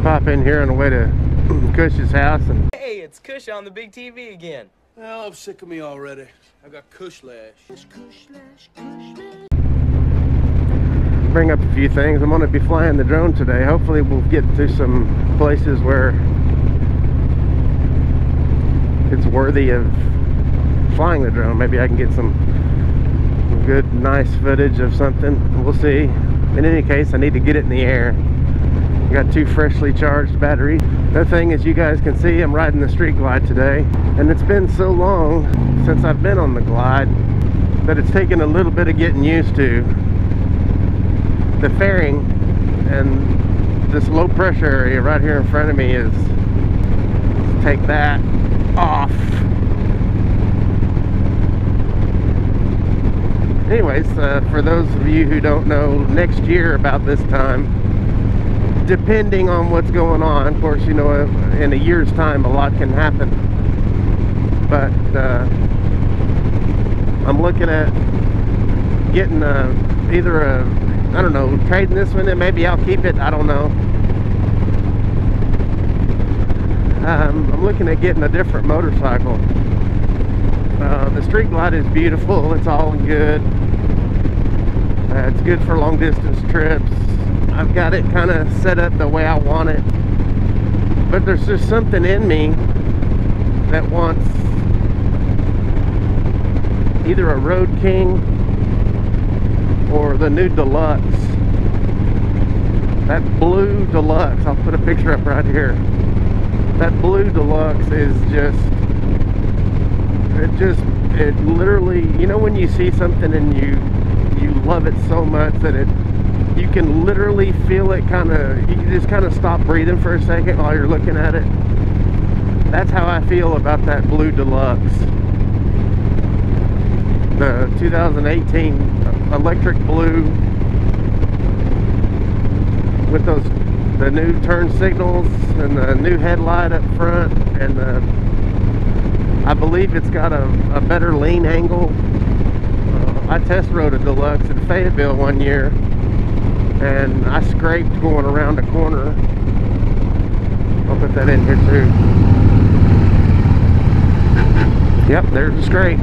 Pop in here on the way to Cush's house, and hey, it's Cush on the big TV again. Oh, I'm sick of me already. I got Cush lash. bring up a few things. I'm going to be flying the drone today. Hopefully we'll get to some places where it's worthy of flying the drone. Maybe I can get some good, nice footage of something. We'll see. In any case, I need to get it in the air. I got 2 freshly charged batteries. The thing is, you guys can see I'm riding the Street Glide today, and it's been so long since I've been on the Glide that it's taken a little bit of getting used to. The fairing and this low pressure area right here in front of me is, let's take that off. Anyways, for those of you who don't know, next year about this time, depending on what's going on, of course, you know, in a year's time a lot can happen, but I'm looking at getting either a, I don't know, trading this one, and maybe I'll keep it, I don't know. I'm looking at getting a different motorcycle. The Street Glide is beautiful, it's all good. It's good for long distance trips. I've got it kind of set up the way I want it, but there's just something in me that wants either a Road King or the new Deluxe. That blue Deluxe, I'll put a picture up right here. That blue Deluxe is it literally, you know, when you see something and you love it so much that you can literally feel it you just kind of stop breathing for a second while you're looking at it. That's how I feel about that blue Deluxe. The 2018 electric blue with the new turn signals and the new headlight up front, and I believe it's got a better lean angle. I test rode a Deluxe in Fayetteville one year, and I scraped going around a corner. I'll put that in here too. Yep, there's a scrape.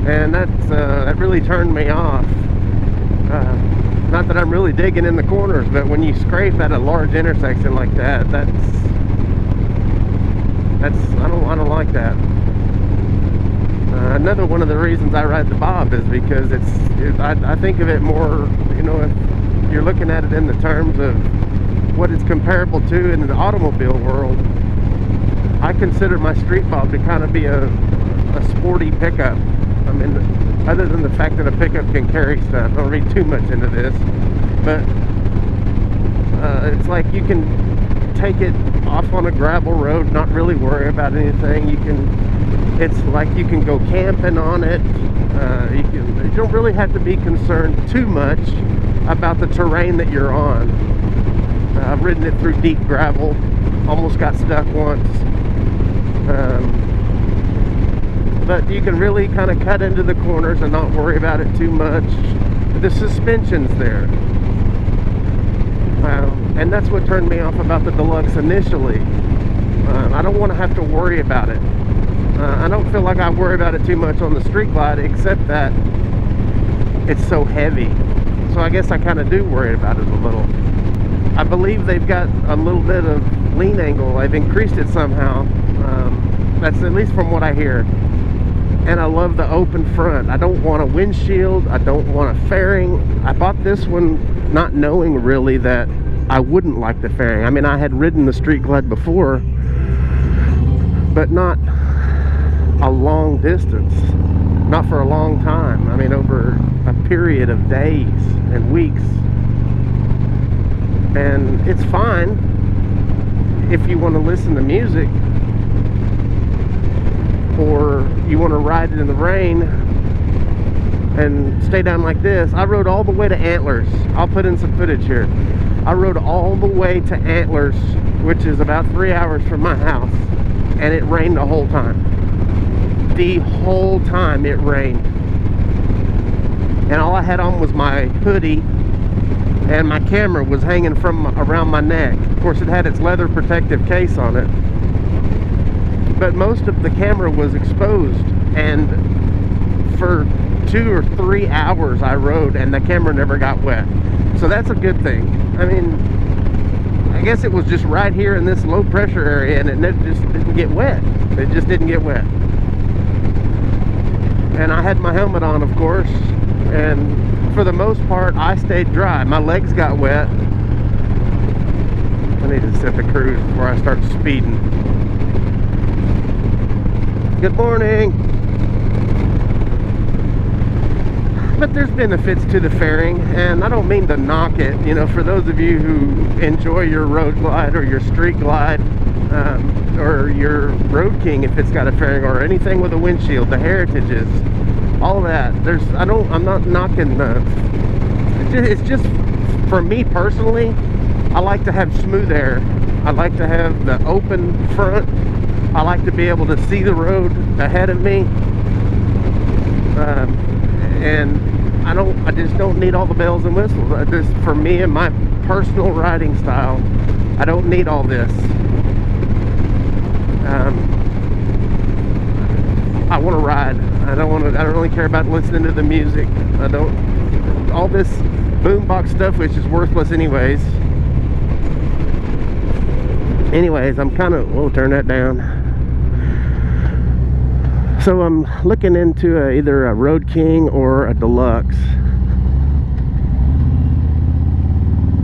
And that really turned me off. Not that I'm really digging in the corners, but when you scrape at a large intersection like that, I don't like that. Another one of the reasons I ride the Bob is because I think of it more, you know, if you're looking at it in the terms of what it's comparable to in the automobile world. I consider my Street Bob to kind of be a sporty pickup. I mean, other than the fact that a pickup can carry stuff, I don't read too much into this, but it's like you can take it off on a gravel road, not really worry about anything. It's like you can go camping on it. You don't really have to be concerned too much about the terrain that you're on. I've ridden it through deep gravel, almost got stuck once. But you can really kind of cut into the corners and not worry about it too much. The suspension's there. And that's what turned me off about the Deluxe initially. I don't want to have to worry about it. I don't feel like I worry about it too much on the Street Glide, except that it's so heavy. So I guess I kind of do worry about it a little. I believe they've got a little bit of lean angle. They've increased it somehow. That's at least from what I hear. And I love the open front. I don't want a windshield. I don't want a fairing. I bought this one not knowing really that I wouldn't like the fairing. I mean, I had ridden the Street Glide before, but not a long distance, not for a long time. I mean, over a period of days and weeks. And it's fine if you want to listen to music, or you want to ride it in the rain and stay down like this. I rode all the way to Antlers. I'll put in some footage here. I rode all the way to Antlers, which is about 3 hours from my house, and it rained the whole time. The whole time it rained. And all I had on was my hoodie and my camera was hanging from around my neck. Of course, it had its leather protective case on it, but most of the camera was exposed, and for 2 or 3 hours I rode and the camera never got wet. So that's a good thing. I mean, I guess it was just right here in this low pressure area, and it just didn't get wet. It just didn't get wet. And I had my helmet on, of course, and for the most part I stayed dry. My legs got wet. I need to set the cruise before I start speeding. Good morning. But there's benefits to the fairing, and I don't mean to knock it. You know, for those of you who enjoy your road glide or your street glide, or your Road King if it's got a fairing, or anything with a windshield, the Heritages, all that. I'm not knocking it's just for me personally, I like to have smooth air. I like to have the open front. I like to be able to see the road ahead of me. And I just don't need all the bells and whistles. For me and my personal riding style, I don't need all this. I want to ride. I don't really care about listening to the music. All this boombox stuff, which is worthless anyways. I'm kind of, we'll turn that down. So I'm looking into either a Road King or a Deluxe.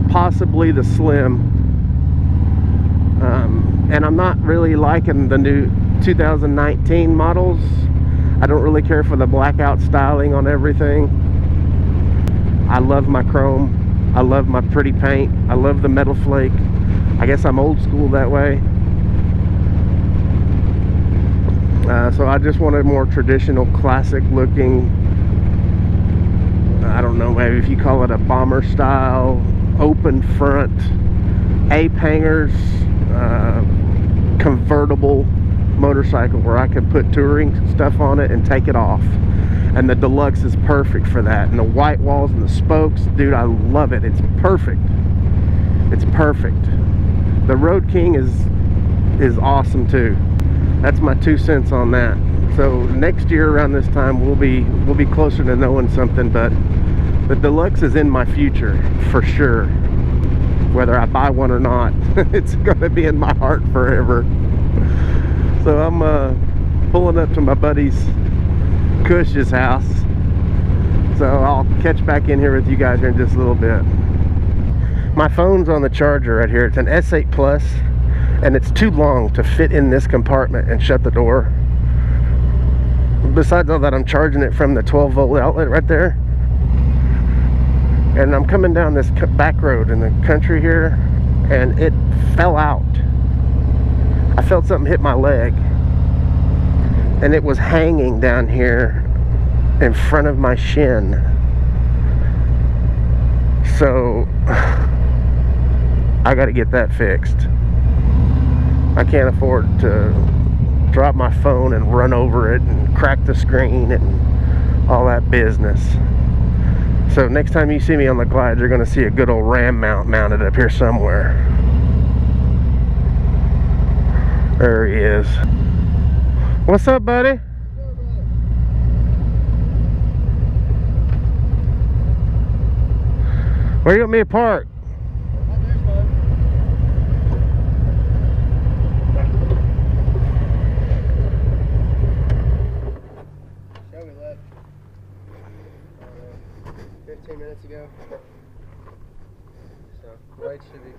Possibly the Slim. And I'm not really liking the new 2019 models. I don't really care for the blackout styling on everything. I love my chrome. I love my pretty paint. I love the metal flake. I guess I'm old school that way. So I just want a more traditional, classic looking, I don't know, maybe if you call it a bomber style, open front, ape hangers, convertible motorcycle where I can put touring stuff on it and take it off. And the Deluxe is perfect for that. And the white walls and the spokes, dude, I love it. It's perfect. It's perfect. The Road King is awesome too. That's my 2 cents on that. So next year around this time we'll be closer to knowing something, but the Deluxe is in my future for sure. Whether I buy one or not, it's gonna be in my heart forever. So I'm pulling up to my buddy's Cush's house. So I'll catch back in here with you guys here in just a little bit. My phone's on the charger right here. It's an S8 Plus. And it's too long to fit in this compartment and shut the door. Besides all that, I'm charging it from the 12-volt outlet right there. And I'm coming down this back road in the country here, and it fell out. I felt something hit my leg, and it was hanging down here in front of my shin. So I got to get that fixed. I can't afford to drop my phone and run over it and crack the screen and all that business. So next time you see me on the glide, you're going to see a good old ram mount mounted up here somewhere. There he is. What's up, buddy? Where you want me to park? Minutes ago, so right should be.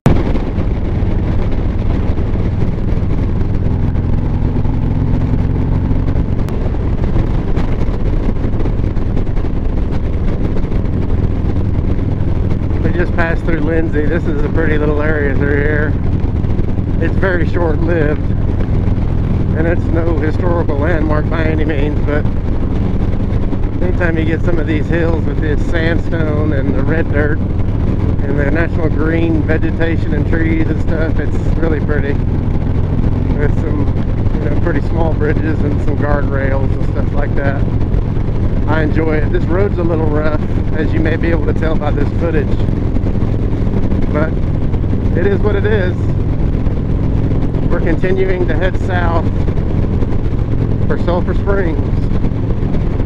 We just passed through Lindsay. This is a pretty little area through here. It's very short-lived, and it's no historical landmark by any means, but anytime you get some of these hills with this sandstone and the red dirt and the natural green vegetation and trees and stuff, it's really pretty. With some, pretty small bridges and some guardrails and stuff like that. I enjoy it. This road's a little rough, as you may be able to tell by this footage. but it is what it is. We're continuing to head south for Sulphur Springs.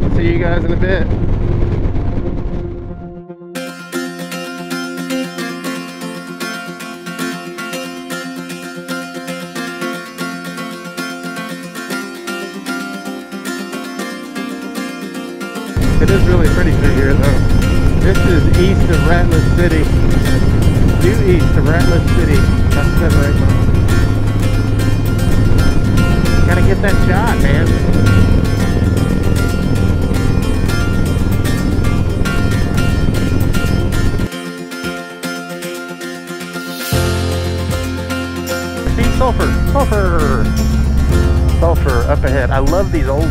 I'll see you guys in a bit. It is really pretty through here though. This is east of Rattless City. Due east of Rattless City. That's 7 or 8 miles. Gotta get that shot, man. See Sulphur. Sulphur up ahead. I love these old,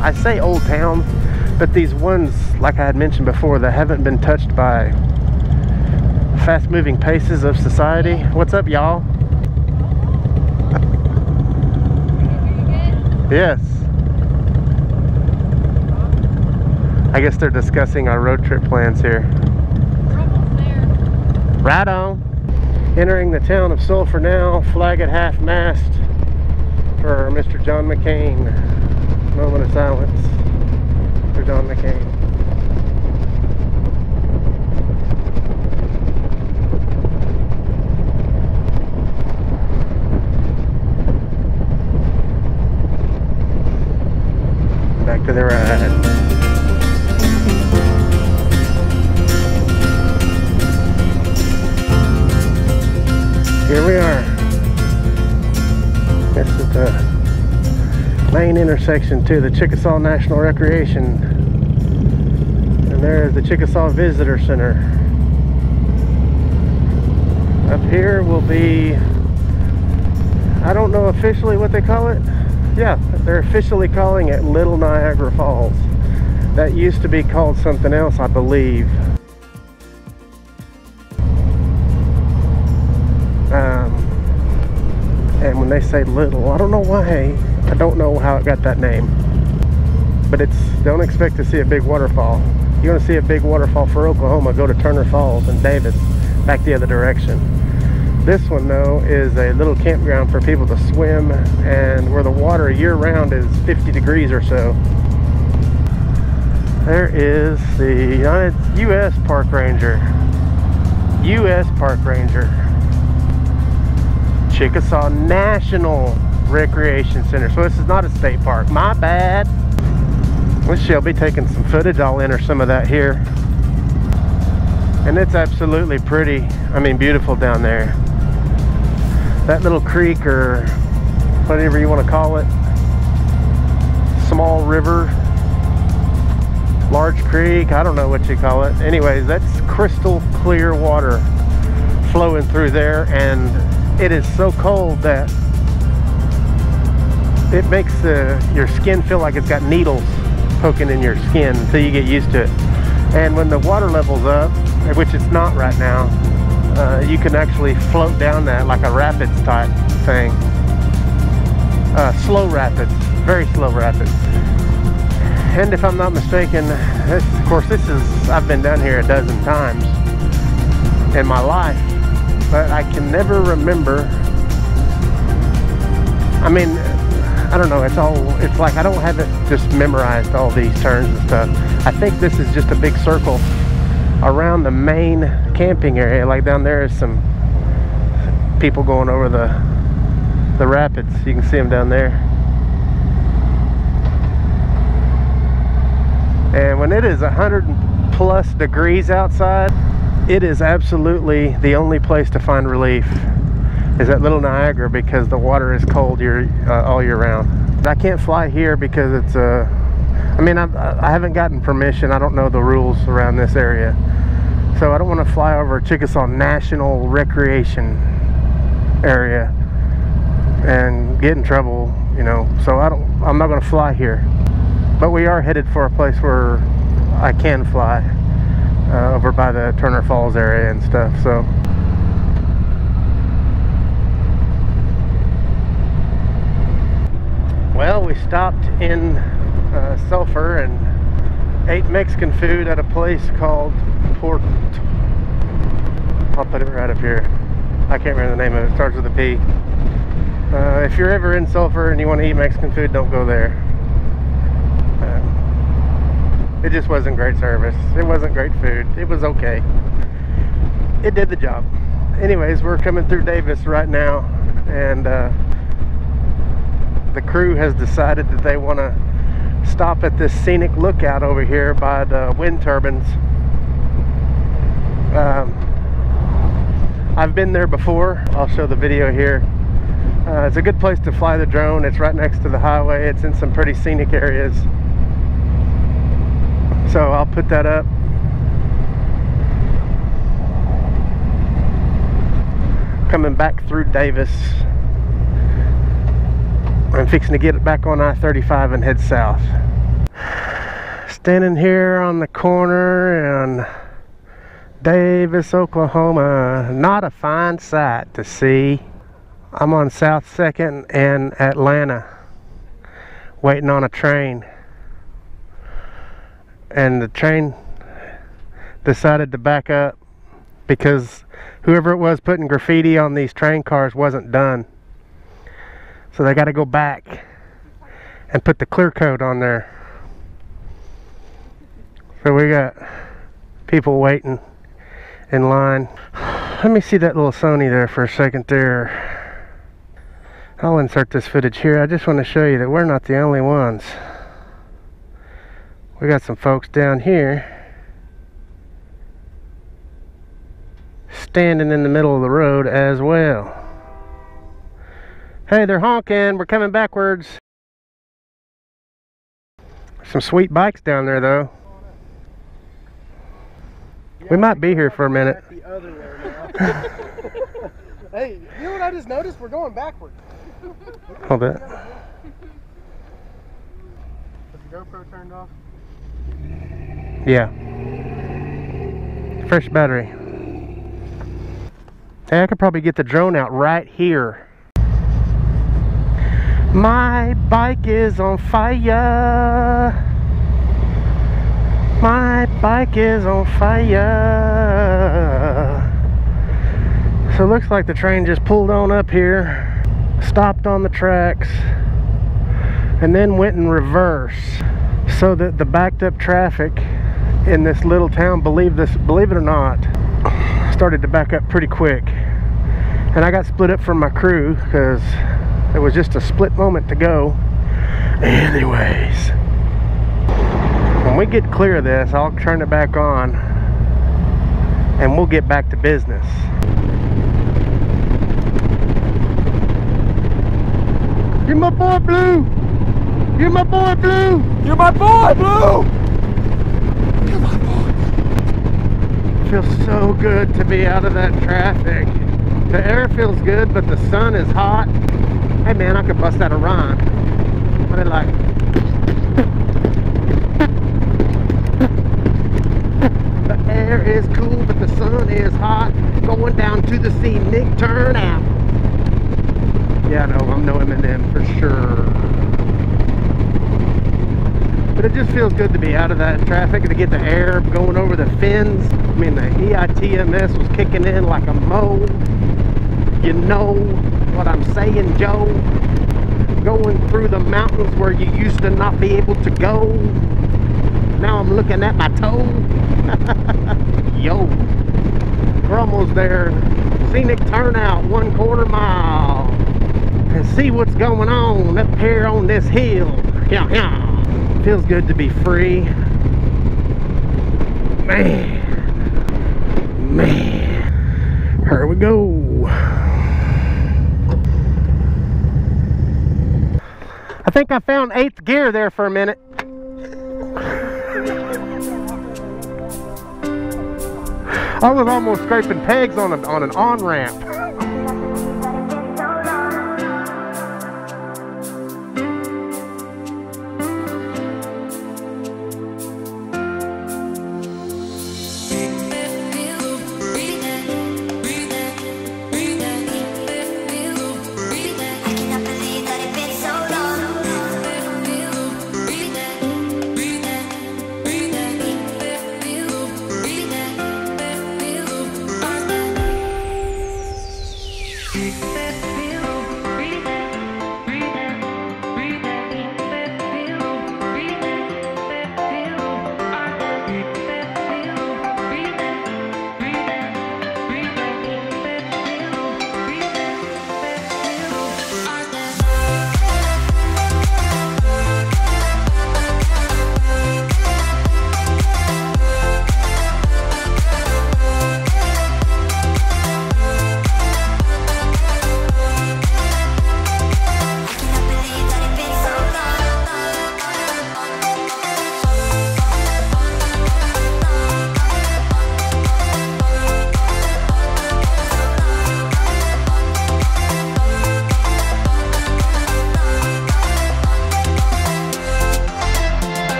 I say old towns, but these ones, like I had mentioned before, that haven't been touched by fast-moving paces of society. What's up, y'all? Yes. I guess they're discussing our road trip plans here. Right on. Entering the town of Sulphur now. Flag at half-mast for Mr. John McCain. Moment of silence for John McCain. Back to the ride. Here we are. This is the main intersection to the Chickasaw National Recreation. And there is the Chickasaw Visitor Center. Up here will be, I don't know officially what they call it. Yeah, they're officially calling it Little Niagara Falls. That used to be called something else, I believe. And when they say little, I don't know why. I don't know how it got that name. But it's, don't expect to see a big waterfall. You want to see a big waterfall for Oklahoma, go to Turner Falls and Davis, back the other direction. This one though is a little campground for people to swim, and where the water year-round is 50 degrees or so. There is the U.S. Park Ranger. U.S. Park Ranger. Chickasaw National Recreation Center. So this is not a state park. My bad. We shall be taking some footage. I'll enter some of that here. And it's absolutely pretty. I mean, beautiful down there. That little creek, or whatever you want to call it, small river, large creek, I don't know what you call it. Anyways, that's crystal clear water flowing through there, and it is so cold that it makes your skin feel like it's got needles poking in your skin until you get used to it. And when the water level's up, which it's not right now, you can actually float down that like a rapids type thing. Slow rapids, very slow rapids. And if I'm not mistaken, of course this is, I've been down here a dozen times in my life, but I can never remember. I mean, I don't know, it's like I don't have it just memorized, all these turns and stuff. I think this is just a big circle around the main camping area. Like down there is some people going over the rapids. You can see them down there. And when it is 100+ degrees outside, it is absolutely the only place to find relief is at Little Niagara, because the water is cold all year round. I can't fly here because it's I mean, I haven't gotten permission. I don't know the rules around this area, so I don't want to fly over Chickasaw National Recreation Area and get in trouble, you know. So I'm not going to fly here, but we are headed for a place where I can fly, over by the Turner Falls area and stuff. So well, we stopped in Sulphur and ate Mexican food at a place called I'll put it right up here. I can't remember the name of it. It starts with a P. If you're ever in Sulphur and you want to eat Mexican food, don't go there. It just wasn't great service. It wasn't great food. It was okay. It did the job. Anyways, we're coming through Davis right now, and the crew has decided that they want to stop at this scenic lookout over here by the wind turbines. I've been there before. I'll show the video here. It's a good place to fly the drone. It's right next to the highway. It's in some pretty scenic areas. So I'll put that up. Coming back through Davis. I'm fixing to get it back on I-35 and head south. Standing here on the corner in Davis, Oklahoma. Not a fine sight to see. I'm on South 2nd and Atlanta, waiting on a train. And the train decided to back up because whoever it was putting graffiti on these train cars wasn't done. So they got to go back and put the clear coat on there. So we got people waiting in line. Let me see that little Sony there for a second there. I'll insert this footage here. I just want to show you that we're not the only ones. We got some folks down here standing in the middle of the road as well. Hey, they're honking. We're coming backwards. Some sweet bikes down there though. We might be here for a minute. The other way now. Hey, you know what I just noticed? We're going backwards. Hold it. Is the GoPro turned off? Yeah. Fresh battery. Hey, I could probably get the drone out right here. My bike is on fire. My bike is on fire. So it looks like the train just pulled on up here, stopped on the tracks, and then went in reverse. So that the backed up traffic in this little town, believe it or not, started to back up pretty quick. And I got split up from my crew because it was just a split moment to go. Anyways, when we get clear of this, I'll turn it back on and we'll get back to business. You're my boy, Blue! You're my boy, Blue! You're my boy, Blue! You're my boy. Feels so good to be out of that traffic. The air feels good, but the sun is hot. Hey man, I could bust out a rhyme. What I like? The air is cool, but the sun is hot. Going down to the scenic turnout. Yeah, no, I'm no Eminem for sure. But it just feels good to be out of that traffic and to get the air going over the fins. I mean, the EITMS was kicking in like a mo. You know what I'm saying, Joe? Going through the mountains where you used to not be able to go. Now I'm looking at my toe. Yo, we're almost there. Scenic turnout, 1/4 mile. And see what's going on up here on this hill. Yeah, yeah. Feels good to be free. Man. Here we go. I think I found 8th gear there for a minute. I was almost scraping pegs on an on-ramp.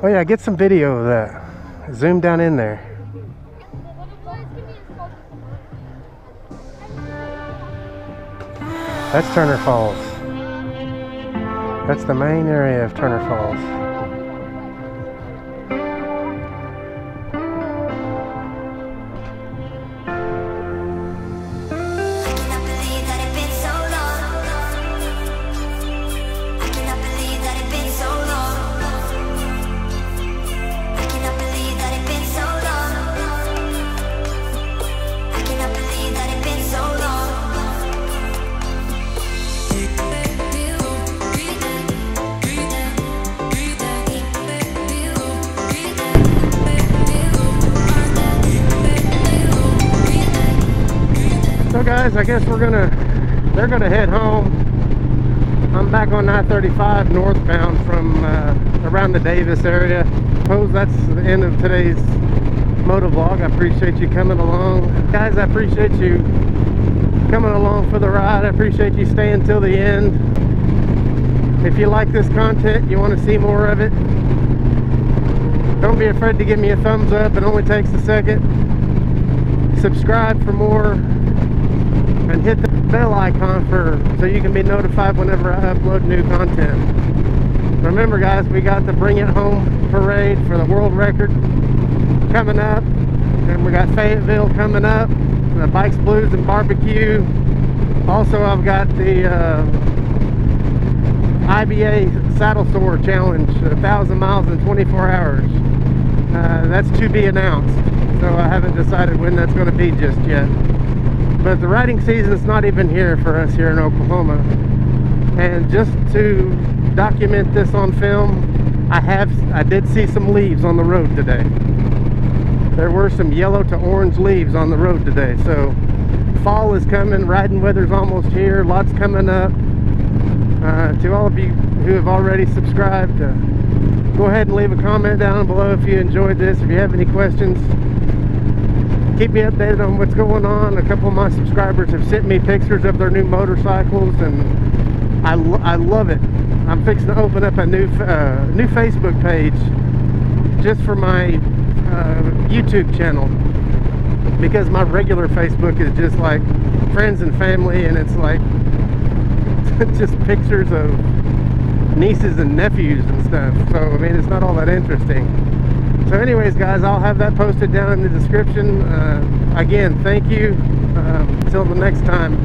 Oh yeah, get some video of that. Zoom down in there. That's Turner Falls. That's the main area of Turner Falls. So guys, I guess they're gonna head home. I'm back on I-35 northbound from around the Davis area. Suppose that's the end of today's motovlog. I appreciate you coming along. Guys, I appreciate you coming along for the ride. I appreciate you staying till the end. If you like this content, you want to see more of it, don't be afraid to give me a thumbs up. It only takes a second. Subscribe for more. And hit the bell icon so you can be notified whenever I upload new content. Remember guys, we got the Bring It Home parade for the world record coming up, and we got Fayetteville coming up, the Bikes, Blues, and Barbecue. Also, I've got the IBA Saddle Sore Challenge, 1,000 miles in 24 hours. That's to be announced, so I haven't decided when that's going to be just yet. But the riding season is not even here for us here in Oklahoma. And just to document this on film, I did see some leaves on the road today. There were some yellow to orange leaves on the road today. So fall is coming, riding weather's almost here, lots coming up. To all of you who have already subscribed, go ahead and leave a comment down below if you enjoyed this. If you have any questions, keep me updated on what's going on. A couple of my subscribers have sent me pictures of their new motorcycles, and I love it. I'm fixing to open up a new Facebook page just for my YouTube channel, because my regular Facebook is just like friends and family, and it's like just pictures of nieces and nephews and stuff. So I mean, it's not all that interesting. So anyways guys, I'll have that posted down in the description. Again, thank you. Until the next time.